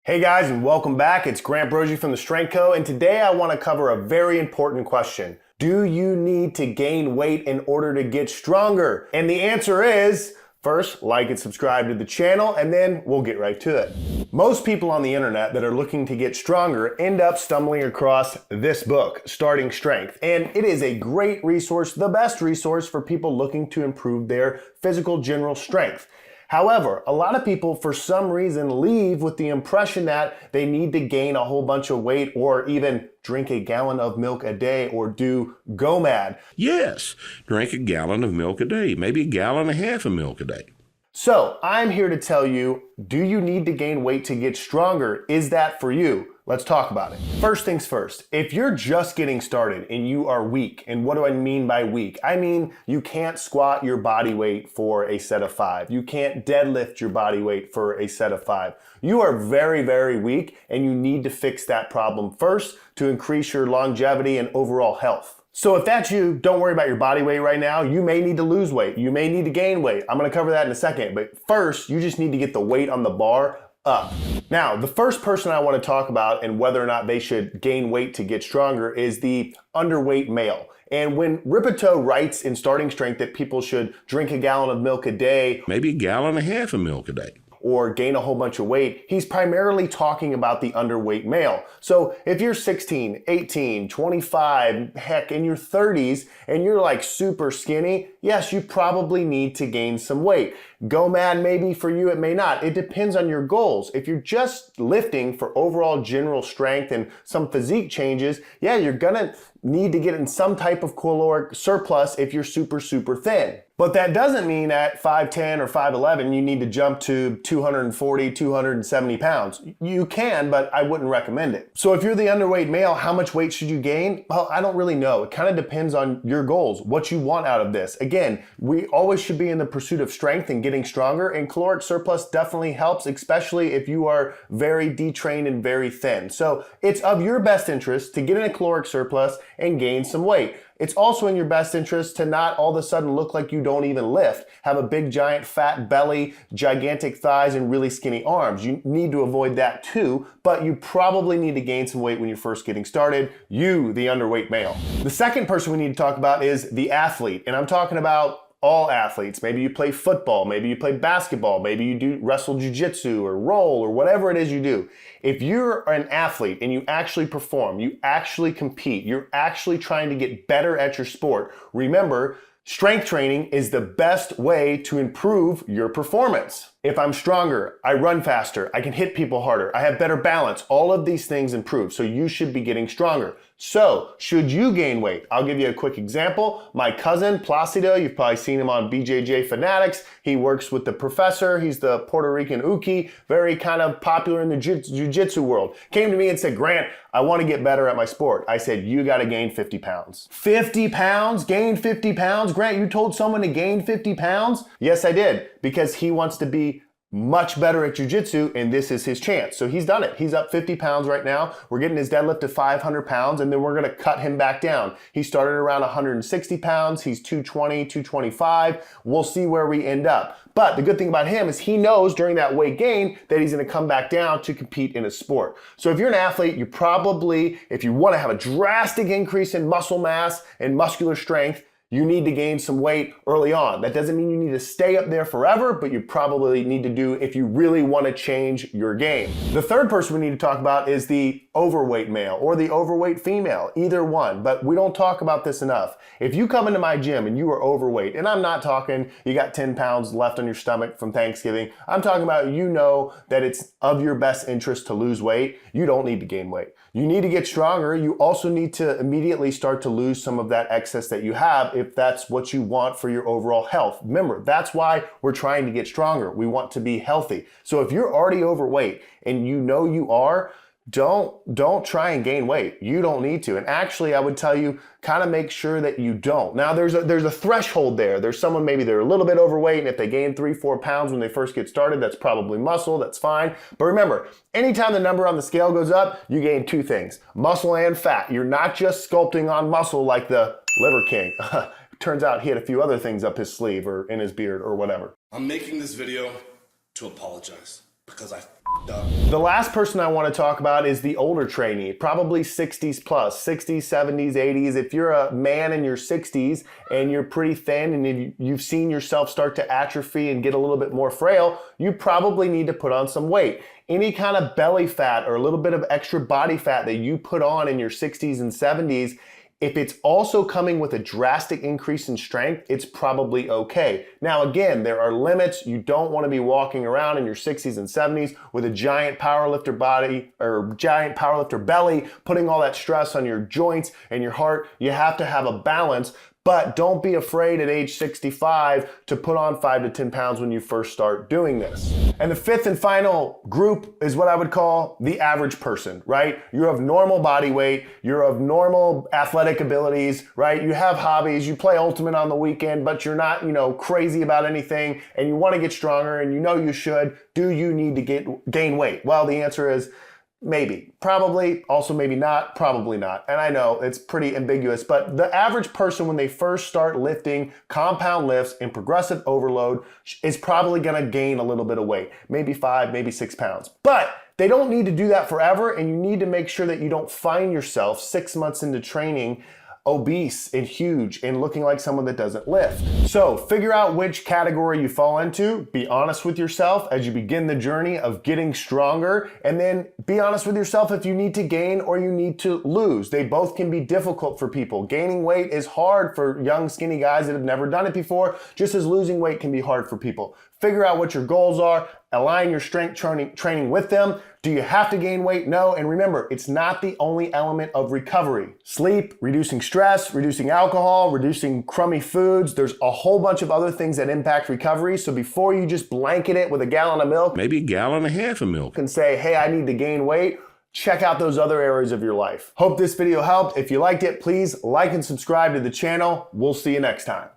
Hey guys, and welcome back. It's Grant Broggi from the Strength Co, and today I want to cover a very important question. Do you need to gain weight in order to get stronger? And the answer is, first, like and subscribe to the channel, and then we'll get right to it. Most people on the internet that are looking to get stronger end up stumbling across this book, Starting Strength. And it is a great resource, the best resource for people looking to improve their physical general strength. However, a lot of people for some reason leave with the impression that they need to gain a whole bunch of weight or even drink a gallon of milk a day or do go mad. Yes, drink a gallon of milk a day, maybe a gallon and a half of milk a day. So I'm here to tell you, do you need to gain weight to get stronger? Is that for you? Let's talk about it. First things first, if you're just getting started and you are weak, and what do I mean by weak? I mean, you can't squat your body weight for a set of 5. You can't deadlift your body weight for a set of 5. You are very, very weak, and you need to fix that problem first to increase your longevity and overall health. So if that's you, don't worry about your body weight right now. You may need to lose weight. You may need to gain weight. I'm gonna cover that in a second, but first, you just need to get the weight on the bar up. Now, the first person I want to talk about and whether or not they should gain weight to get stronger is the underweight male. And when Rippetoe writes in Starting Strength that people should drink a gallon of milk a day, Maybe a gallon and a half of milk a day. or gain a whole bunch of weight, he's primarily talking about the underweight male. So if you're 16, 18, 25, heck, in your 30s, and you're like super skinny, yes, you probably need to gain some weight. Go mad maybe for you, it may not. It depends on your goals. If you're just lifting for overall general strength and some physique changes, yeah, you're gonna need to get in some type of caloric surplus if you're super, super thin. But that doesn't mean at 5'10 or 5'11 you need to jump to 240, 270 pounds. You can, but I wouldn't recommend it. So if you're the underweight male, how much weight should you gain? Well, I don't really know. It kind of depends on your goals, what you want out of this. Again, we always should be in the pursuit of strength and getting stronger, and caloric surplus definitely helps, especially if you are very detrained and very thin. So it's of your best interest to get in a caloric surplus and gain some weight. It's also in your best interest to not all of a sudden look like you don't even lift, have a big giant fat belly, gigantic thighs, and really skinny arms. You need to avoid that too, but you probably need to gain some weight when you're first getting started, you, the underweight male. The second person we need to talk about is the athlete, and I'm talking about all athletes. Maybe you play football, maybe you play basketball, maybe you do wrestle jiu-jitsu or roll or whatever it is you do. If you're an athlete and you actually perform, you actually compete, you're actually trying to get better at your sport, remember, strength training is the best way to improve your performance. If I'm stronger, I run faster, I can hit people harder, I have better balance, all of these things improve. So you should be getting stronger. So should you gain weight? I'll give you a quick example. My cousin Placido, you've probably seen him on BJJ Fanatics. He works with the professor. He's the Puerto Rican Uki, very kind of popular in the jiu-jitsu world. Came to me and said, Grant, I want to get better at my sport. I said, you got to gain 50 pounds. 50 pounds? Gain 50 pounds? Grant, you told someone to gain 50 pounds? Yes, I did, because he wants to be much better at jiu-jitsu, and this is his chance. So he's done it. He's up 50 pounds right now. We're getting his deadlift to 500 pounds, and then we're going to cut him back down. He started around 160 pounds. He's 220, 225. We'll see where we end up. But the good thing about him is he knows during that weight gain that he's going to come back down to compete in a sport. So if you're an athlete, you probably, if you want to have a drastic increase in muscle mass and muscular strength, you need to gain some weight early on. That doesn't mean you need to stay up there forever, but you probably need to do if you really want to change your game. The third person we need to talk about is the overweight male or the overweight female, either one, but we don't talk about this enough. If you come into my gym and you are overweight, and I'm not talking you got 10 pounds left on your stomach from Thanksgiving, I'm talking about you know that it's of your best interest to lose weight, you don't need to gain weight. You need to get stronger. You also need to immediately start to lose some of that excess that you have if that's what you want for your overall health. Remember, that's why we're trying to get stronger. We want to be healthy. So if you're already overweight and you know you are, don't try and gain weight. You don't need to. And actually, I would tell you, kind of make sure that you don't. Now, there's a threshold there. There's someone maybe they're a little bit overweight, and if they gain 3-4 pounds when they first get started, that's probably muscle, that's fine. But remember, anytime the number on the scale goes up, you gain two things, muscle and fat. You're not just sculpting on muscle like the Liver King. Turns out he had a few other things up his sleeve or in his beard or whatever. I'm making this video to apologize. because I f***ed up. The last person I want to talk about is the older trainee, probably 60s plus, 60s, 70s, 80s. If you're a man in your 60s and you're pretty thin and you've seen yourself start to atrophy and get a little bit more frail, you probably need to put on some weight. Any kind of belly fat or a little bit of extra body fat that you put on in your 60s and 70s, if it's also coming with a drastic increase in strength, it's probably okay. Now again, there are limits. You don't want to be walking around in your 60s and 70s with a giant powerlifter body or giant powerlifter belly, putting all that stress on your joints and your heart. You have to have a balance. But don't be afraid at age 65 to put on 5 to 10 pounds when you first start doing this. And the fifth and final group is what I would call the average person, right? You're of normal body weight, you're of normal athletic abilities, right? You have hobbies, you play Ultimate on the weekend, but you're not, crazy about anything and you want to get stronger and you know you should. Do you need to gain weight? Well, the answer is maybe, probably, also maybe not, probably not. And I know it's pretty ambiguous, but the average person when they first start lifting compound lifts in progressive overload is probably gonna gain a little bit of weight, maybe 5, maybe 6 pounds. But they don't need to do that forever, and you need to make sure that you don't find yourself 6 months into training obese and huge and looking like someone that doesn't lift. So figure out which category you fall into, be honest with yourself as you begin the journey of getting stronger, and then be honest with yourself if you need to gain or you need to lose. They both can be difficult for people. Gaining weight is hard for young skinny guys that have never done it before, just as losing weight can be hard for people. Figure out what your goals are, align your strength training with them. Do you have to gain weight? No. And remember, it's not the only element of recovery. Sleep, reducing stress, reducing alcohol, reducing crummy foods. There's a whole bunch of other things that impact recovery. So before you just blanket it with a gallon of milk, Maybe a gallon and a half of milk. and say, hey, I need to gain weight, check out those other areas of your life. Hope this video helped. If you liked it, please like and subscribe to the channel. We'll see you next time.